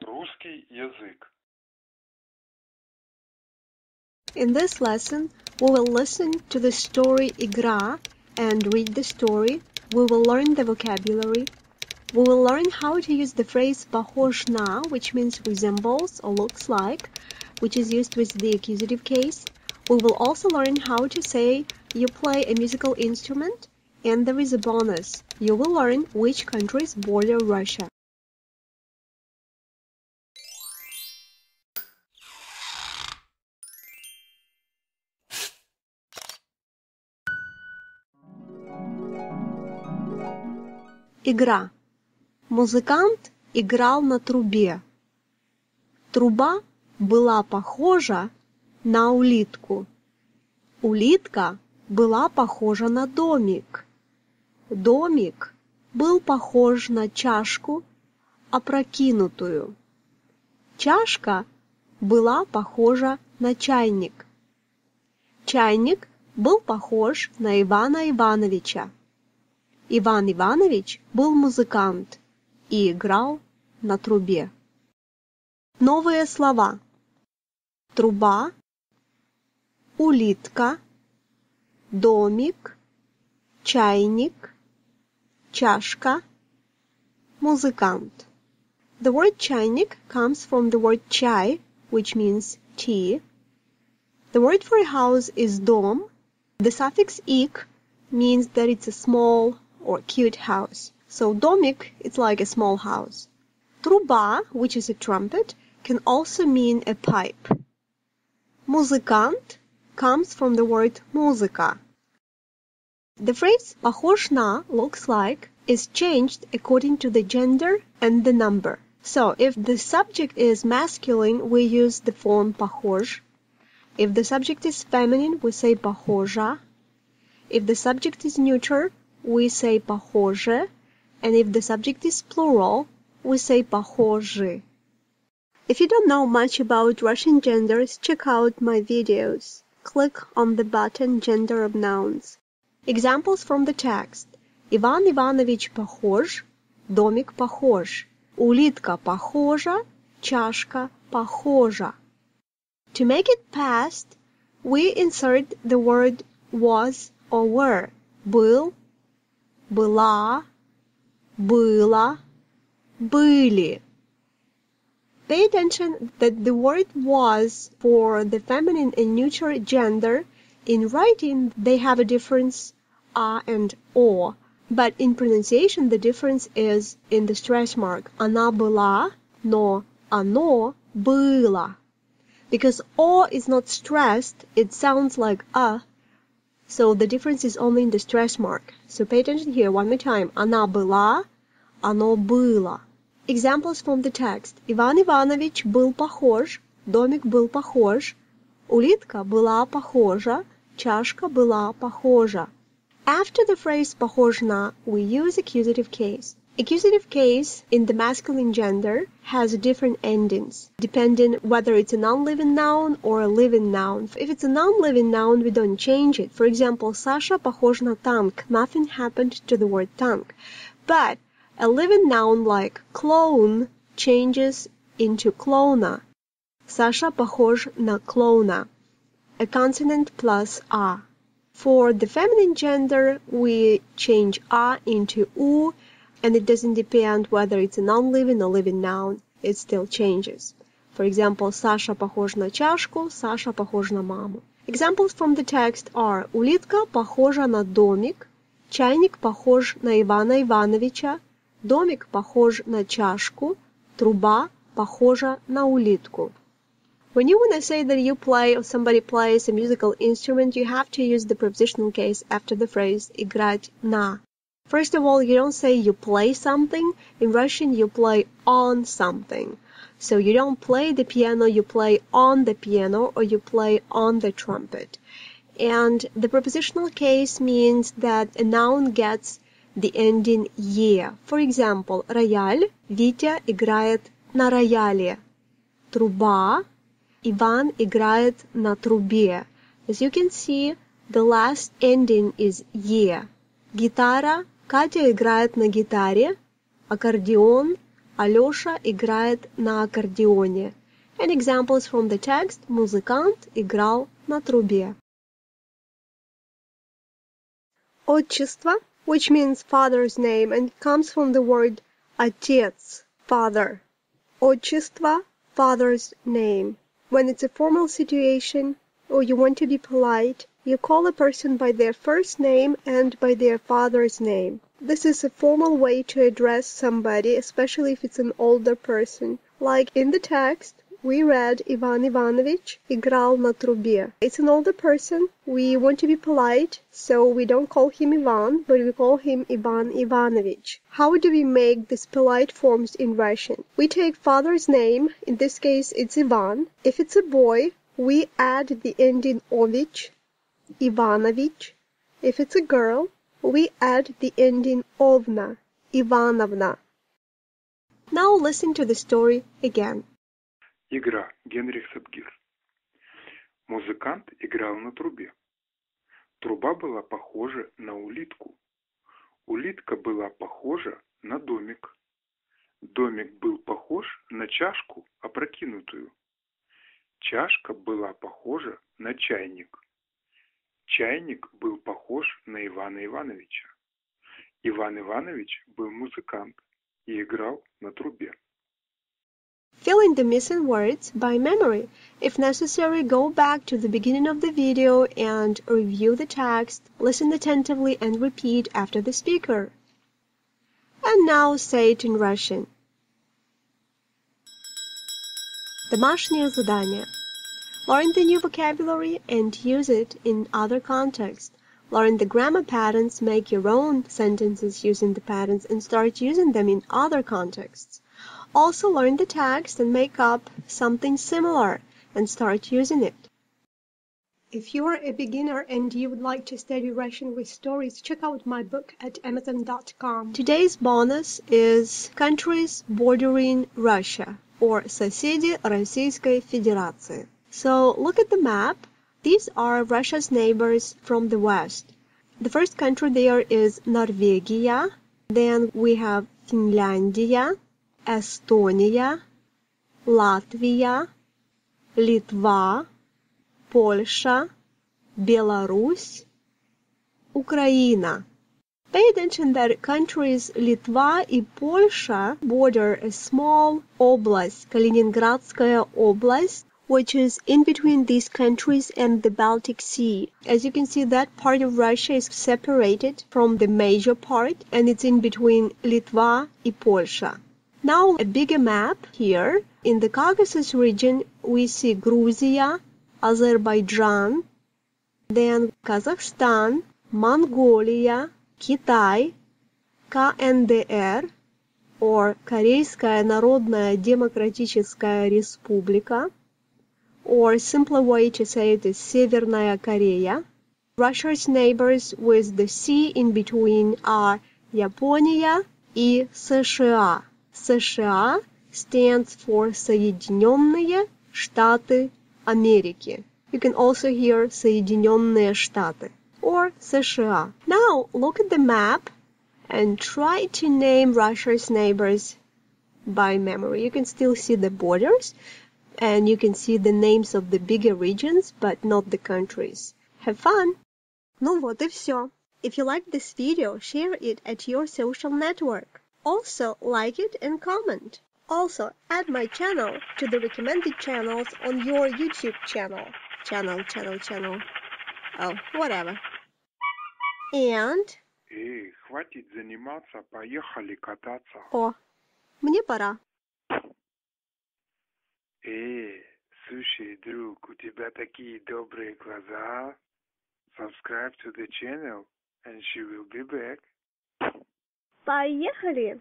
Русский язык. In this lesson, we will listen to the story "Игра" and read the story. We will learn the vocabulary. We will learn how to use the phrase "похож на", which means resembles or looks like, which is used with the accusative case. We will also learn how to say you play a musical instrument, and there is a bonus. You will learn which countries border Russia. Игра. Музыкант играл на трубе. Труба была похожа на улитку. Улитка была похожа на домик. Домик был похож на чашку, опрокинутую. Чашка была похожа на чайник. Чайник был похож на Ивана Ивановича. Иван Иванович был музыкант и играл на трубе. Новые слова. Труба, улитка, домик, чайник, чашка, музыкант. The word чайник comes from the word чай, which means tea. The word for a house is дом. The suffix "ик" means that it's a small or cute house. So домик, it's like a small house. Труба, which is a trumpet, can also mean a pipe. Музыкант comes from the word музыка. The phrase похож на, looks like, is changed according to the gender and the number. So if the subject is masculine, we use the form похож. If the subject is feminine, we say похожа. If the subject is neuter, we say похоже, and if the subject is plural, we say похожи. If you don't know much about Russian genders, check out my videos. Click on the button Gender of Nouns. Examples from the text. Иван Иванович похож, домик похож, улитка похожа, чашка похожа. To make it past, we insert the word was or were. Был, была, было, были. Pay attention that the word was for the feminine and neuter gender. In writing, they have a difference a and o, but in pronunciation the difference is in the stress mark. Она была, но оно было. Because o is not stressed, it sounds like a. So the difference is only in the stress mark. So pay attention here one more time. Она была, оно было. Examples from the text. Иван Иванович был похож, домик был похож, улитка была похожа, чашка была похожа. After the phrase похож на, we use accusative case. Accusative case in the masculine gender has different endings, depending whether it's a non-living noun or a living noun. If it's a non-living noun, we don't change it. For example, Sasha похож на танк. Nothing happened to the word tank. But a living noun like clone changes into клоуна. Саша похож на клоуна. A consonant plus a. For the feminine gender, we change a into u, and it doesn't depend whether it's a non-living or living noun. It still changes. For example, Саша похож на чашку, Саша похож на маму. Examples from the text are улитка похожа на домик, чайник похож на Ивана Ивановича, домик похож на чашку, труба похожа на улитку. When you want to say that you play or somebody plays a musical instrument, you have to use the prepositional case after the phrase играть на. First of all, you don't say you play something. In Russian, you play on something. So you don't play the piano, you play on the piano, or you play on the trumpet. And the prepositional case means that a noun gets the ending «е». For example, рояль, Витя играет на рояле. Труба, Иван играет на трубе. As you can see, the last ending is «е». Гитара, Катя играет на гитаре. Аккордеон, Алёша играет на аккордеоне. And examples from the text: музыкант играл на трубе. Отчество, which means father's name and comes from the word отец, father. Отчество, father's name. When it's a formal situation or you want to be polite, you call a person by their first name and by their father's name. This is a formal way to address somebody, especially if it's an older person. Like in the text, we read Иван Иванович играл на трубе. It's an older person. We want to be polite, so we don't call him Ivan, but we call him Иван Иванович. How do we make these polite forms in Russian? We take father's name, in this case it's Ivan. If it's a boy, we add the ending ovich, Иванович. If it's a girl, we add the ending ovna, Ивановна. Now listen to the story again. Игра. Генрих Сапгир. Музыкант играл на трубе. Труба была похожа на улитку. Улитка была похожа на домик. Домик был похож на чашку, опрокинутую. Чашка была похожа на чайник. Чайник был похож на Ивана Ивановича. Иван Иванович был музыкант и играл на трубе. Fill in the missing words by memory. If necessary, go back to the beginning of the video and review the text, listen attentively and repeat after the speaker. And now say it in Russian. Домашнее задание. Learn the new vocabulary and use it in other contexts. Learn the grammar patterns, make your own sentences using the patterns, and start using them in other contexts. Also learn the text and make up something similar and start using it. If you are a beginner and you would like to study Russian with stories, check out my book at Amazon.com. Today's bonus is countries bordering Russia, or соседи Российской Федерации. So look at the map. These are Russia's neighbors from the west. The first country there is Norvegia. Then we have Finlandia, Estonia, Latvia, Litva, Polsha, Belarus, Ukraine. Pay attention that countries Litva and Polsha border a small oblast, Kaliningradskaya Oblast, which is in between these countries and the Baltic Sea. As you can see, that part of Russia is separated from the major part, and it's in between Litva and Polsha. Now, a bigger map here. In the Caucasus region, we see Georgia, Azerbaijan, then Kazakhstan, Mongolia, Китай, КНДР, or Корейская Народная Демократическая Республика, or simpler way to say it is Северная Корея. Russia's neighbors with the sea in between are Япония и США. США stands for Соединенные Штаты Америки. You can also hear Соединенные Штаты or США. Now look at the map and try to name Russia's neighbors by memory. You can still see the borders and you can see the names of the bigger regions, but not the countries. Have fun! Ну вот и все. If you like this video, share it at your social network. Also, like it and comment. Also, add my channel to the recommended channels on your YouTube channel. Channel. Oh, whatever. And... Эй, хватит заниматься, поехали кататься. О, мне пора. Эй, слушай, друг, у тебя такие добрые глаза. Subscribe to the channel and she will be back. Поехали!